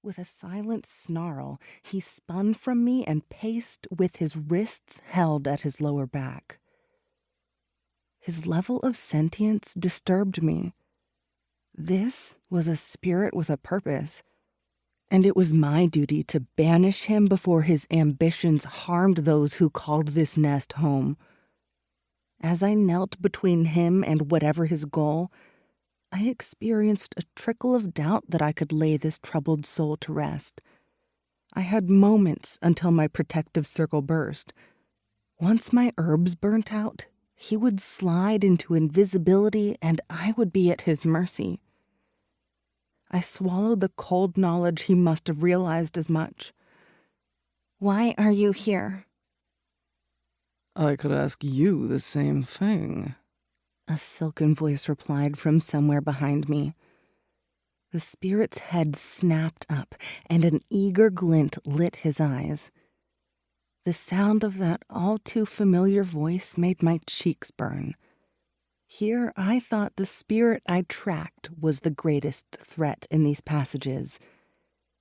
With a silent snarl, he spun from me and paced with his wrists held at his lower back. His level of sentience disturbed me. This was a spirit with a purpose, and it was my duty to banish him before his ambitions harmed those who called this nest home. As I knelt between him and whatever his goal, I experienced a trickle of doubt that I could lay this troubled soul to rest. I had moments until my protective circle burst. Once my herbs burnt out, he would slide into invisibility and I would be at his mercy. I swallowed the cold knowledge he must have realized as much. "Why are you here?" "I could ask you the same thing," a silken voice replied from somewhere behind me. The spirit's head snapped up, and an eager glint lit his eyes. The sound of that all-too-familiar voice made my cheeks burn. Here I thought the spirit I tracked was the greatest threat in these passages,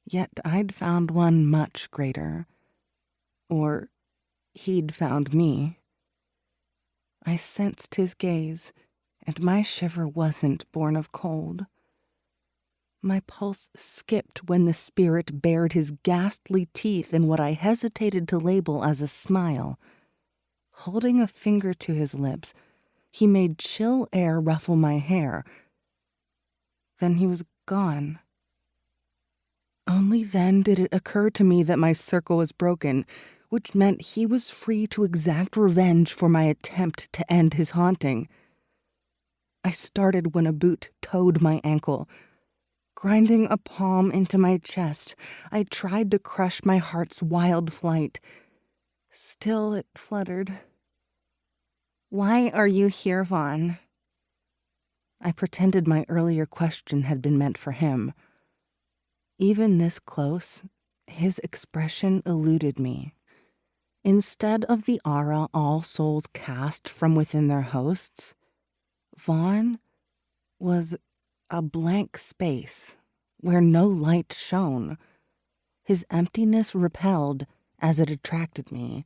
yet I'd found one much greater. Or he'd found me. I sensed his gaze, and my shiver wasn't born of cold. My pulse skipped when the spirit bared his ghastly teeth in what I hesitated to label as a smile. Holding a finger to his lips, he made chill air ruffle my hair. Then he was gone. Only then did it occur to me that my circle was broken, which meant he was free to exact revenge for my attempt to end his haunting. I started when a boot toed my ankle. Grinding a palm into my chest, I tried to crush my heart's wild flight. Still it fluttered. "Why are you here, Vaughn?" I pretended my earlier question had been meant for him. Even this close, his expression eluded me. Instead of the aura all souls cast from within their hosts, Vaughn was a blank space where no light shone. His emptiness repelled as it attracted me.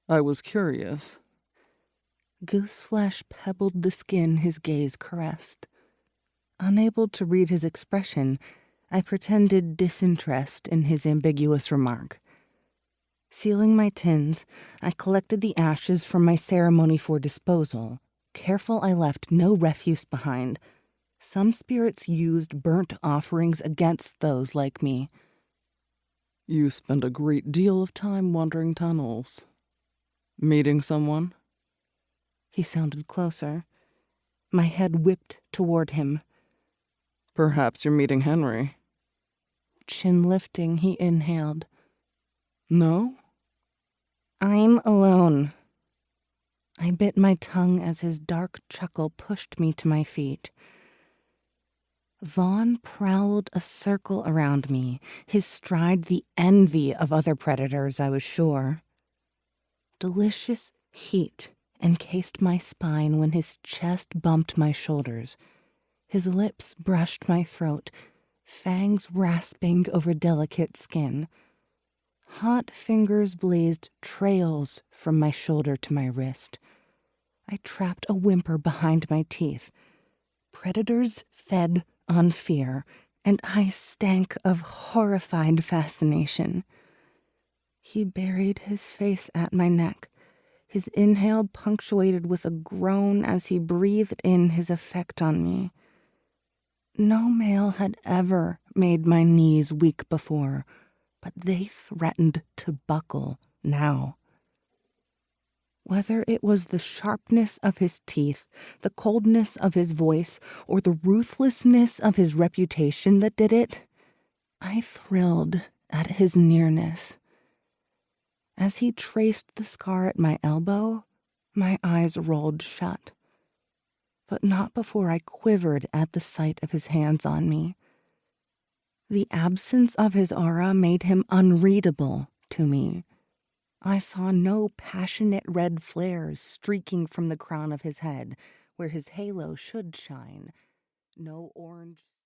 "I was curious." Gooseflesh pebbled the skin his gaze caressed. Unable to read his expression, I pretended disinterest in his ambiguous remark. Sealing my tins, I collected the ashes from my ceremony for disposal. Careful I left no refuse behind. Some spirits used burnt offerings against those like me. "You spend a great deal of time wandering tunnels. Meeting someone?" He sounded closer. My head whipped toward him. "Perhaps you're meeting Henry." Chin lifting, he inhaled. "No?" "I'm alone." I bit my tongue as his dark chuckle pushed me to my feet. Vaughn prowled a circle around me, his stride the envy of other predators, I was sure. Delicious heat encased my spine when his chest bumped my shoulders. His lips brushed my throat, fangs rasping over delicate skin. Hot fingers blazed trails from my shoulder to my wrist. I trapped a whimper behind my teeth. Predators fed on fear, and I stank of horrified fascination. He buried his face at my neck, his inhale punctuated with a groan as he breathed in his effect on me. No male had ever made my knees weak before, but they threatened to buckle now. Whether it was the sharpness of his teeth, the coldness of his voice, or the ruthlessness of his reputation that did it, I thrilled at his nearness. As he traced the scar at my elbow, my eyes rolled shut. But not before I quivered at the sight of his hands on me. The absence of his aura made him unreadable to me. I saw no passionate red flares streaking from the crown of his head, where his halo should shine. No orange...